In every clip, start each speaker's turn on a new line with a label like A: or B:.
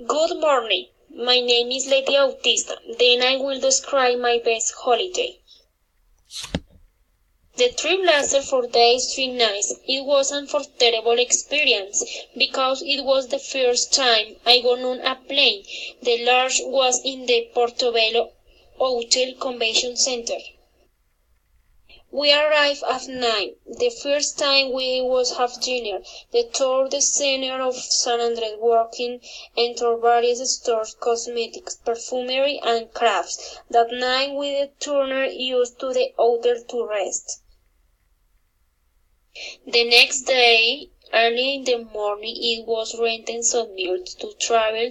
A: Good morning. My name is Lady Autista. Then I will describe my best holiday. The trip lasted 4 days, 3 nights. It was an unforgettable experience because it was the first time I got on a plane. The lodge was in the Portobello Hotel Convention Center. We arrived at 9. The first time we was have dinner. The tour the center of San Andres walking enter various stores, cosmetics, perfumery and crafts. That night we returned used to the hotel to rest. The next day, early in the morning, it was renting some mules to travel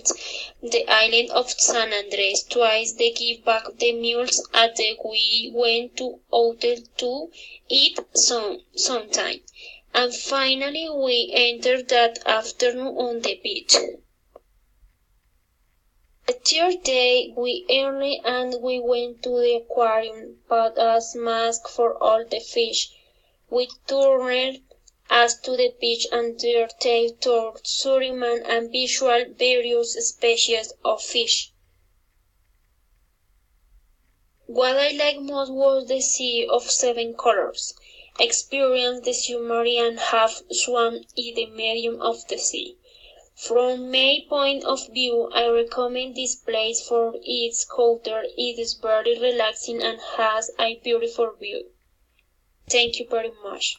A: the island of San Andres. Twice they give back the mules as we went to hotel to eat sometime. And finally we entered that afternoon on the beach. The third day we early and we went to the aquarium, bought us masks for all the fish. We turned us to the beach and there they taught surfing and visual various species of fish. What I liked most was the sea of 7 colors. Experience the submarine and have swam in the medium of the sea. From my point of view, I recommend this place for its culture. It is very relaxing and has a beautiful view. Thank you very much.